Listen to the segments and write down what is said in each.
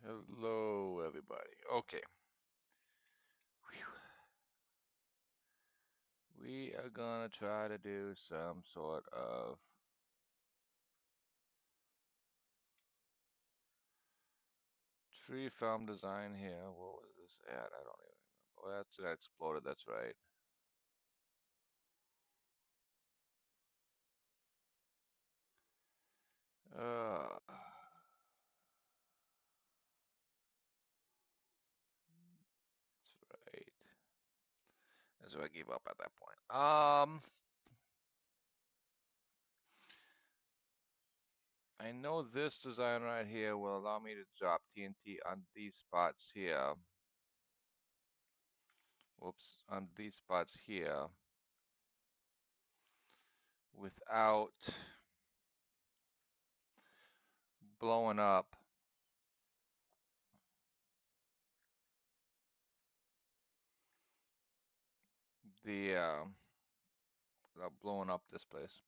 Hello, everybody. Okay. Whew. We are gonna try to do some sort of tree farm design here. What was this at? I don't even remember. Oh, that exploded. That's right. That's right. That's why I gave up at that point. I know this design right here will allow me to drop TNT on these spots here. Whoops, on these spots here without blowing up the without blowing up this place.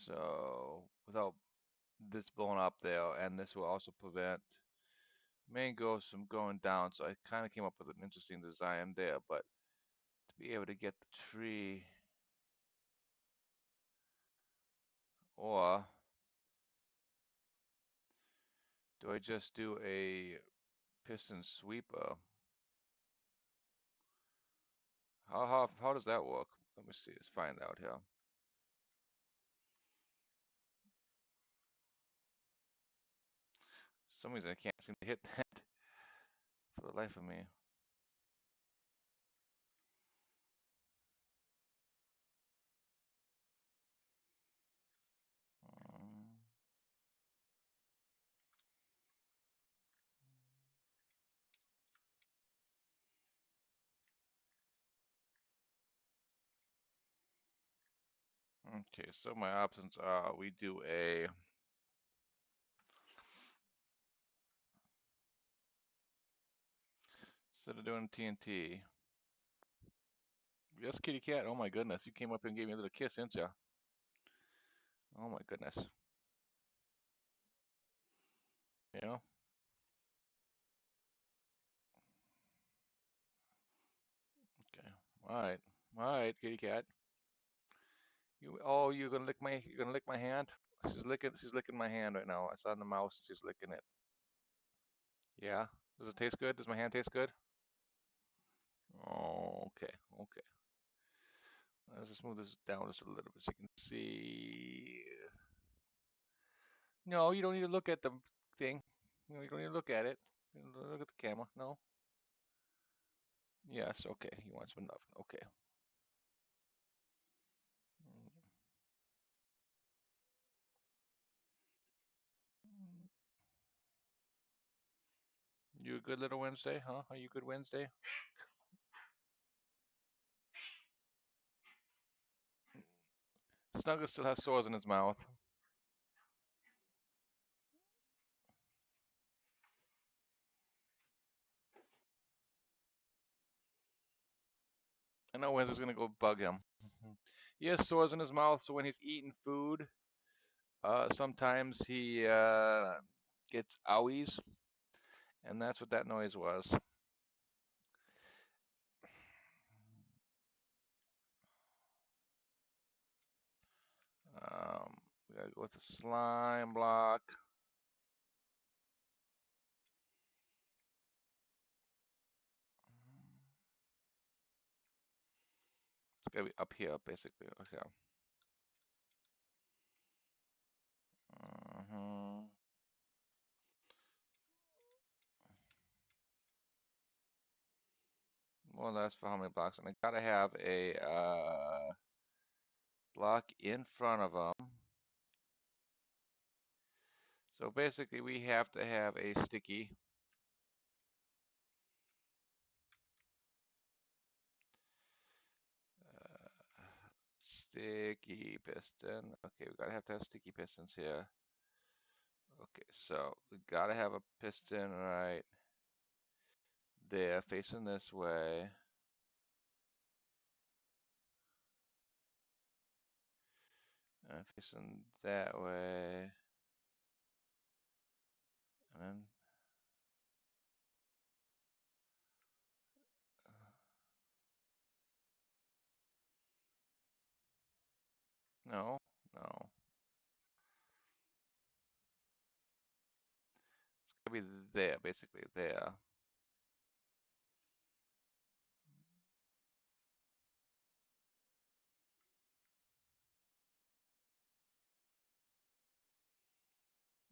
So without this blowing up there, and this will also prevent mangroves from going down. So I kind of came up with an interesting design there, but to be able to get the tree, or do I just do a piston sweeper? How does that work? Let me see. Let's find out here. For some reason I can't seem to hit that for the life of me. Um, okay, so my options are we do a instead of doing TNT. Yes, kitty cat. Oh my goodness, you came up and gave me a little kiss, didn't you? Oh my goodness. You know? Okay. All right. All right, kitty cat. You're gonna lick my hand? She's licking my hand right now. I saw the mouse, she's licking it. Yeah. Does it taste good? Does my hand taste good? Oh, okay. Okay. Let's just move this down just a little bit so you can see. No, you don't need to look at the thing. You don't need to look at it. You don't look at the camera. No. Yes. Okay. You want some enough. Okay. You a good little Wednesday, huh? Are you good Wednesday? Snuggle still has sores in his mouth. I know Wednesday's gonna go bug him. He has sores in his mouth, so when he's eating food, sometimes he gets owies, and that's what that noise was. We gotta go with the slime block. It's gotta be up here, basically. Okay. hmm Well, that's for how many blocks, and I gotta have a block in front of them. So basically, we have to have a sticky piston. Okay, we gotta have to have sticky pistons here. Okay, so we gotta have a piston right there, facing this way. facing that way. And then no, no. It's gonna be there, basically there.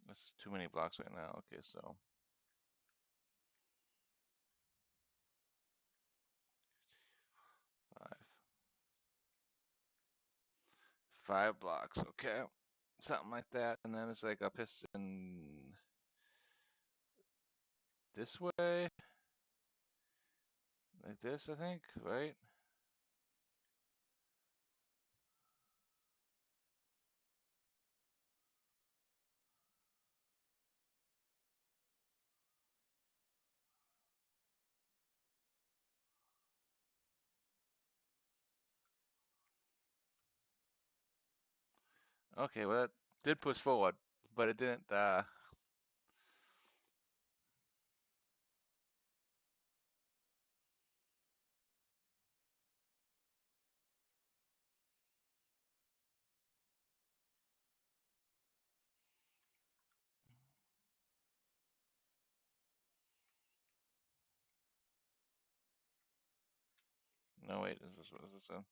That's too many blocks right now. Okay, so 5. 5 blocks, okay. Something like that. And then it's like a piston this way. Like this, I think, right? Okay, well that did push forward, but it didn't no wait, is this what is this a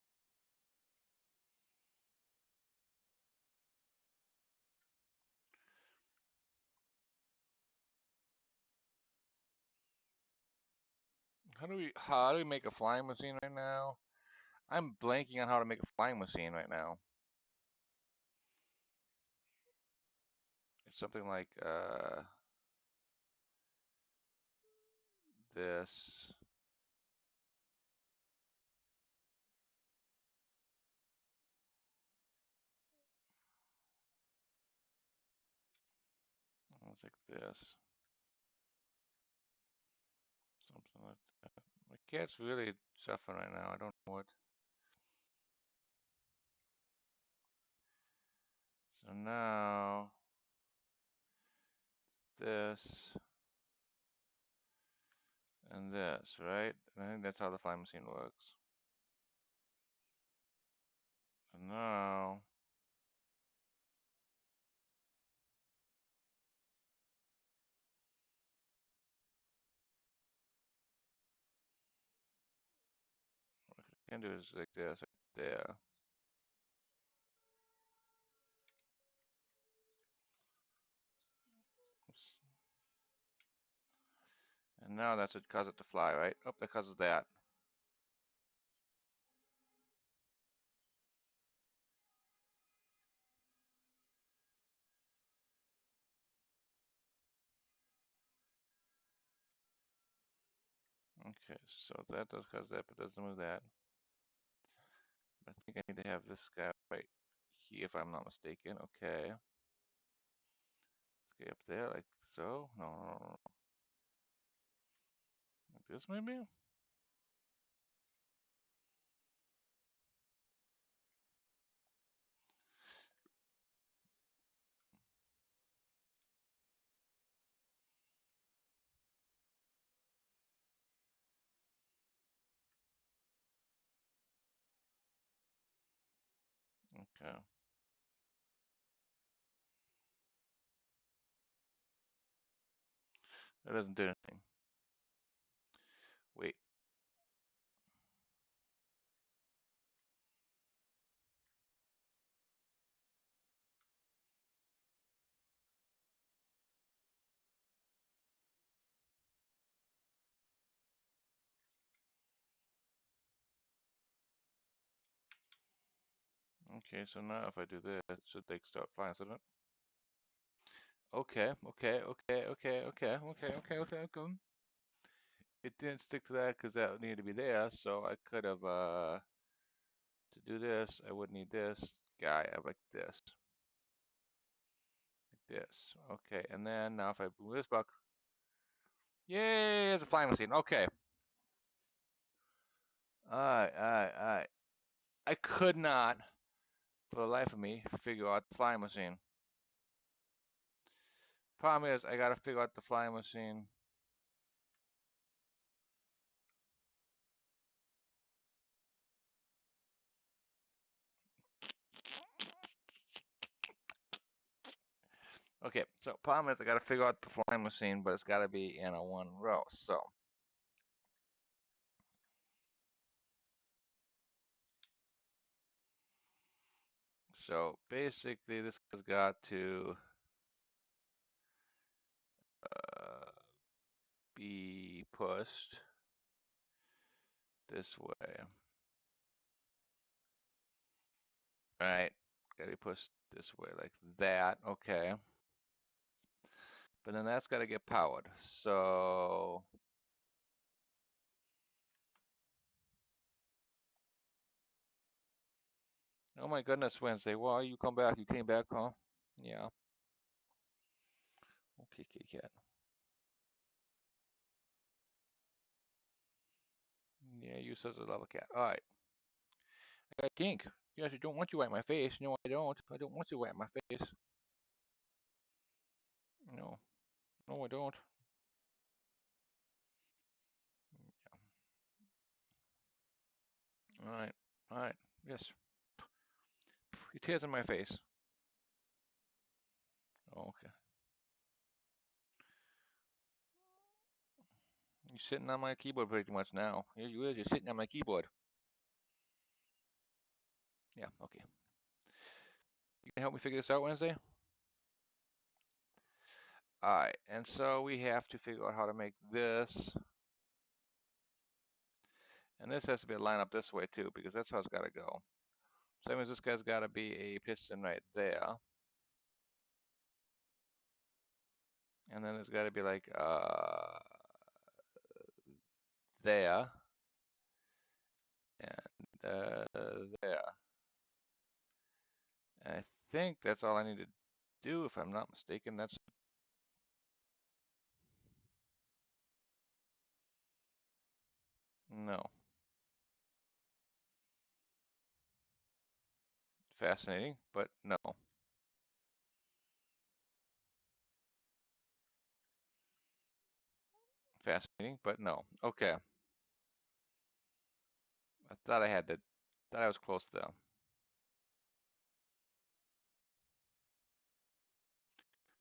how do we make a flying machine right now? I'm blanking on how to make a flying machine right now. It's something like this. It's like this. Something like that. My cat's really suffering right now. I don't know what. So now this and this, right? And I think that's how the flying machine works. And now what I can do is like this right there. Oops. And now that's what causes it to fly, right? Oh, that causes that. Okay, so that does cause that, but doesn't move that. I think I need to have this guy right here, if I'm not mistaken. Okay. Let's get up there like so. No, no, no, no. Like this maybe? Okay. That doesn't do anything. Wait. Okay, so now if I do this, it should like start flying, shouldn't it? Okay, okay, okay, okay, okay, okay, okay, okay, okay. It didn't stick to that because that needed to be there, so I could have to do this, I would need this guy like this. Like this. Okay, and then now if I move this buck, yay, it's a flying machine. Okay. Alright, alright, alright. I could not for the life of me, figure out the flying machine. Problem is, I gotta figure out the flying machine. Okay, so problem is, I gotta figure out the flying machine, but it's gotta be in a one row. So basically, this has got to be pushed this way. Right, gotta be pushed this way like that. Okay, but then that's gotta get powered. So oh my goodness, Wednesday. Well, you come back. You came back, huh? Yeah. Okay, kitty cat. Yeah, you such a love a cat. All right. I got kink. Yes, I don't want you at my face. No, I don't. I don't want you at my face. No. No, I don't. All right. All right. Yes. Your tears in my face. Oh, okay. You're sitting on my keyboard pretty much now. Here you is. You're sitting on my keyboard. Yeah. Okay. You can help me figure this out Wednesday? All right. And so we have to figure out how to make this. And this has to be a line up this way too, because that's how it's got to go. So that means this guy's got to be a piston right there. And then there's got to be like there and there. And I think that's all I need to do, if I'm not mistaken. That's no. Fascinating, but no. Fascinating, but no. Okay. I thought I had to. Thought I was close though.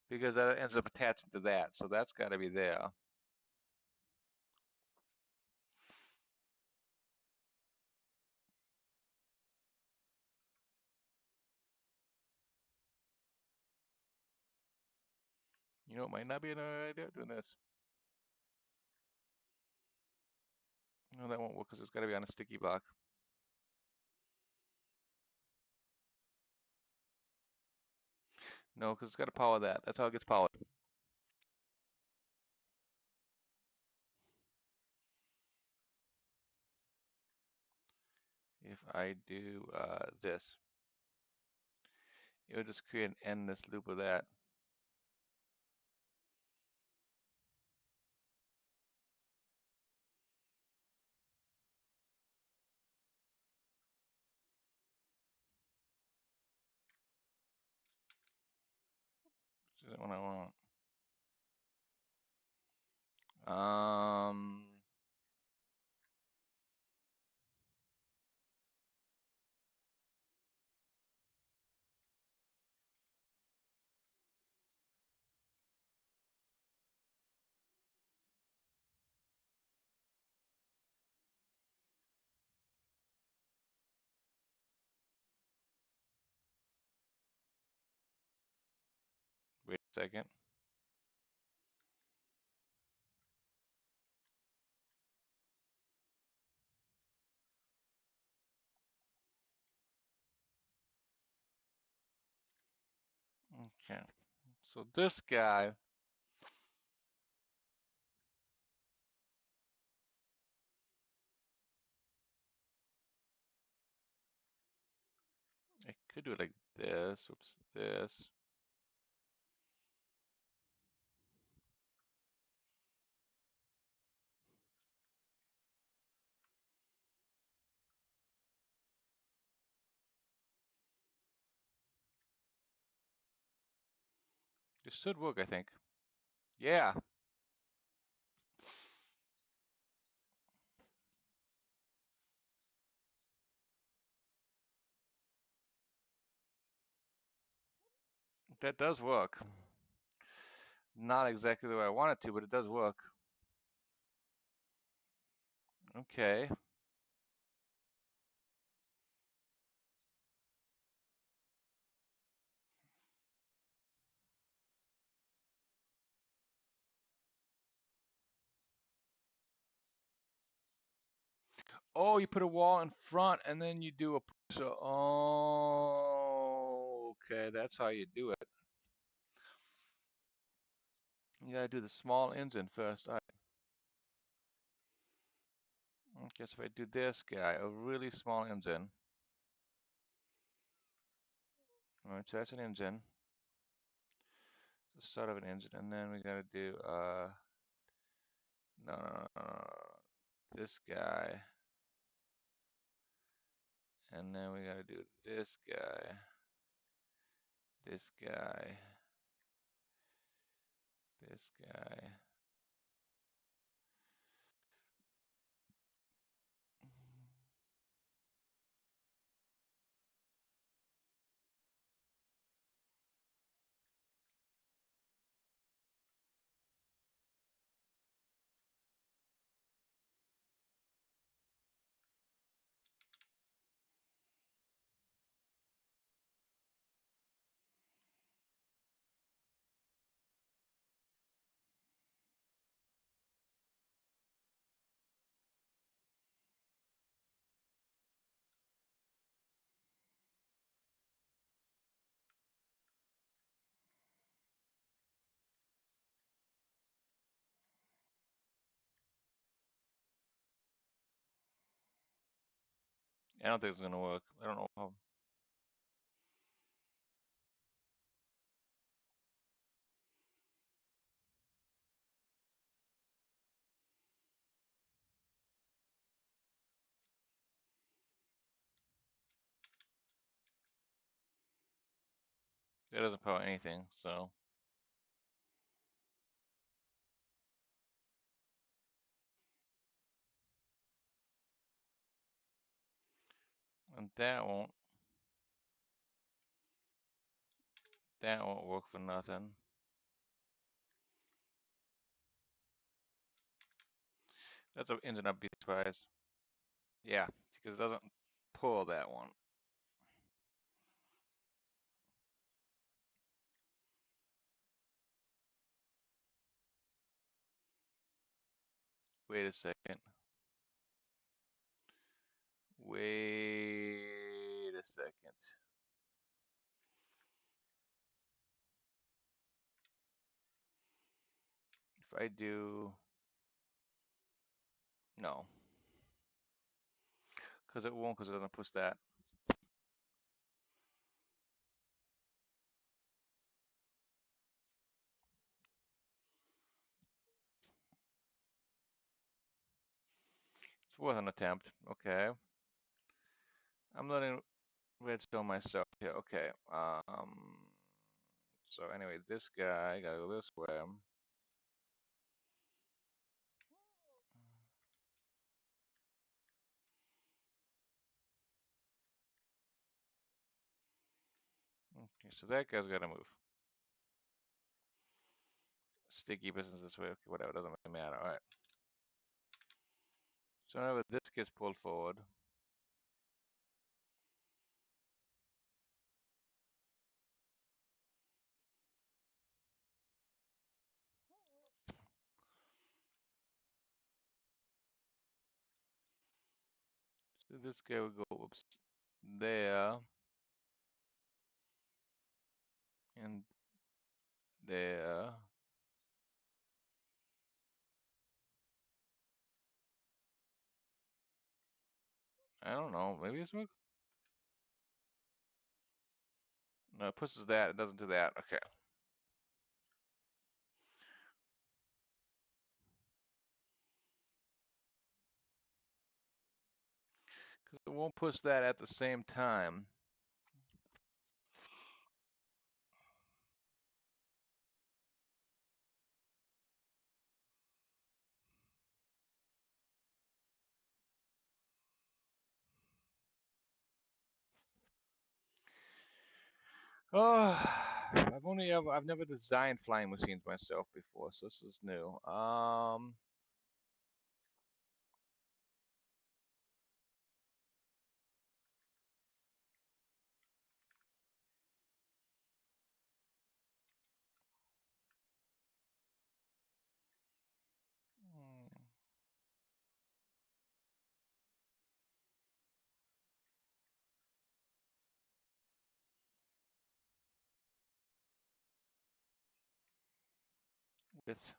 Because that ends up attaching to that, so that's got to be there. You know, it might not be an idea doing this. No, that won't work because it's got to be on a sticky block. No, because it's got to power that. That's how it gets powered. If I do this, it'll just create an endless loop of that. Which isn't what I want. Um, wait a second. Okay. So this guy, I could do it like this. Oops, this. It should work, I think. Yeah. That does work. Not exactly the way I want it to, but it does work. Okay. Oh, you put a wall in front and then you do a so oh okay, that's how you do it. You gotta do the small engine first. All right. Okay, so if I do this guy, a really small engine. All right, so that's an engine. The start of an engine, and then we gotta do no. This guy. And then we gotta do this guy, this guy, this guy. I don't think it's gonna work. I don't know how. It doesn't power anything, so. And that won't work for nothing. That's an engine I'd be surprised. Yeah, because it doesn't pull that one. Wait a second. Wait a second. If I do, no, because it won't, because it doesn't push that. It's worth an attempt. Okay. I'm letting redstone myself here. Okay. So anyway, this guy gotta go this way. Okay, so that guy's gotta move. Sticky business this way. Okay, whatever, doesn't really matter. All right. So whenever this gets pulled forward, so this guy will go oops there and there. I don't know. Maybe it's work. No, it pushes that. It doesn't do that. Okay. Because it won't push that at the same time. Oh, I've never designed flying machines myself before, so this is new. Hmm, with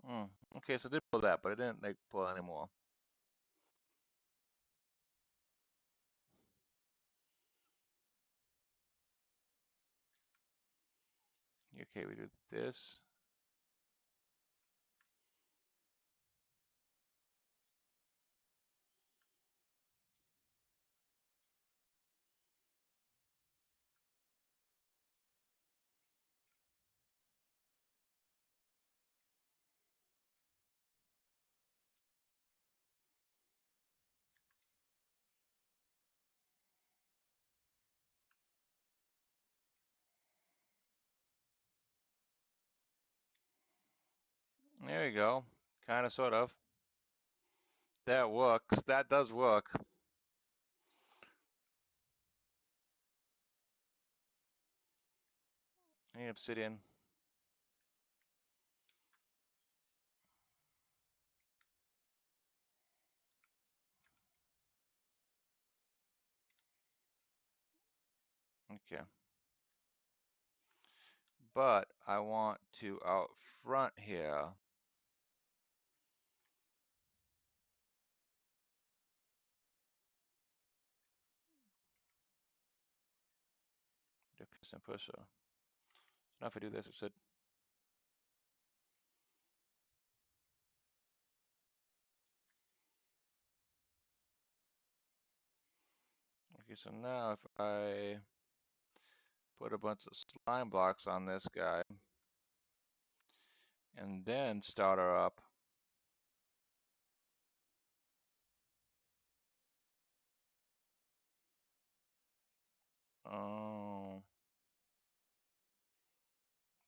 mm. Okay, so I did pull that, but I didn't like pull any more. Okay, we do this. There you go. Kind of, sort of. That works. That does work. I need obsidian. Okay. But I want to out front here. The piston pusher. So now if I do this, it should. Okay, so now if I put a bunch of slime blocks on this guy and then start her up. Oh,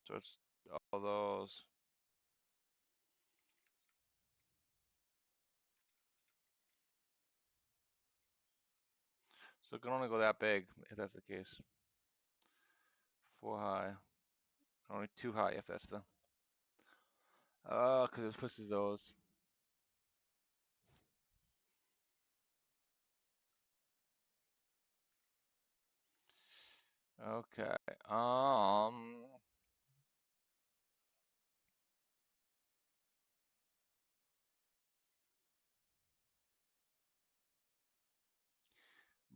so it's all those. So it can only go that big if that's the case. 4 high. Only 2 high if that's the. Oh, because it pushes those. Okay.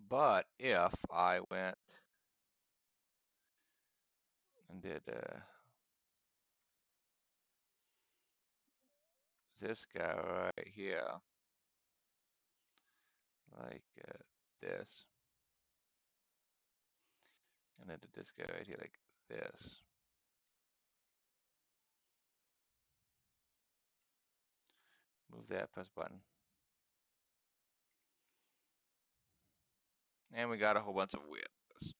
But if I went and did this guy right here, like this, and then did this guy right here like this, move that, press button, and we got a whole bunch of weirdness.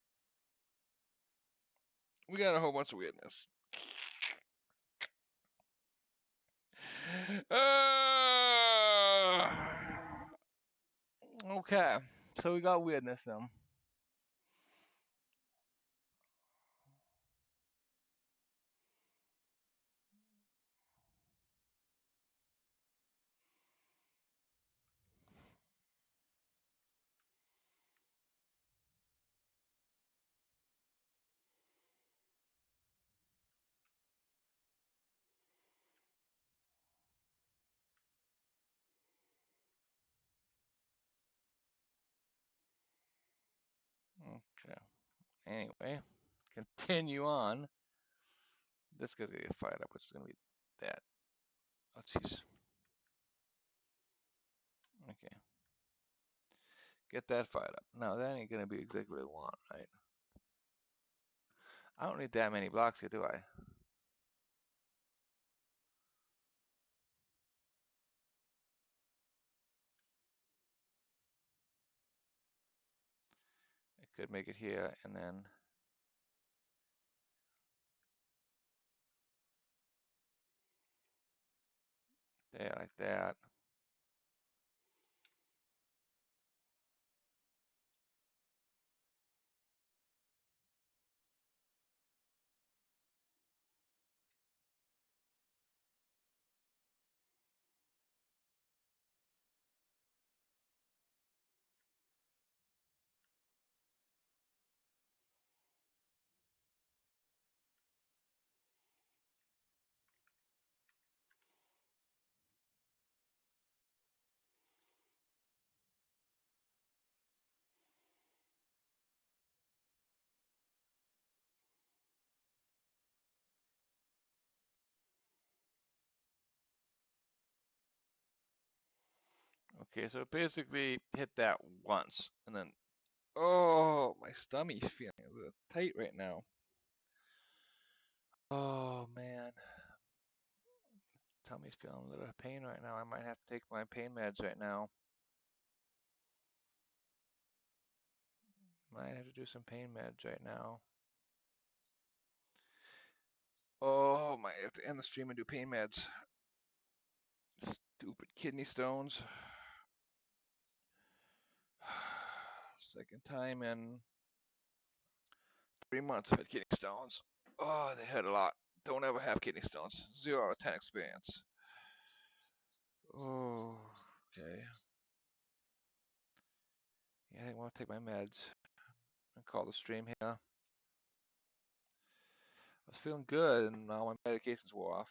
We got a whole bunch of weirdness. Okay, so we got weirdness now. Okay. Anyway, continue on. This guy's gonna get fired up, which is gonna be that. Oh, jeez. Okay. Get that fired up. Now that ain't gonna be exactly what I want, right? I don't need that many blocks here, do I? I could make it here and then there like that. Okay, so basically hit that once and then, oh, my stomach's feeling a little tight right now. Oh man, tummy's feeling a little pain right now. I might have to take my pain meds right now. Might have to do some pain meds right now. Oh, might have to end the stream and do pain meds. Stupid kidney stones. Second time in 3 months I've had kidney stones. Oh, they hurt a lot. Don't ever have kidney stones. 0 out of 10 experience. Oh, okay. Yeah, I think I want to take my meds and call the stream here. I was feeling good and now my medications wore off.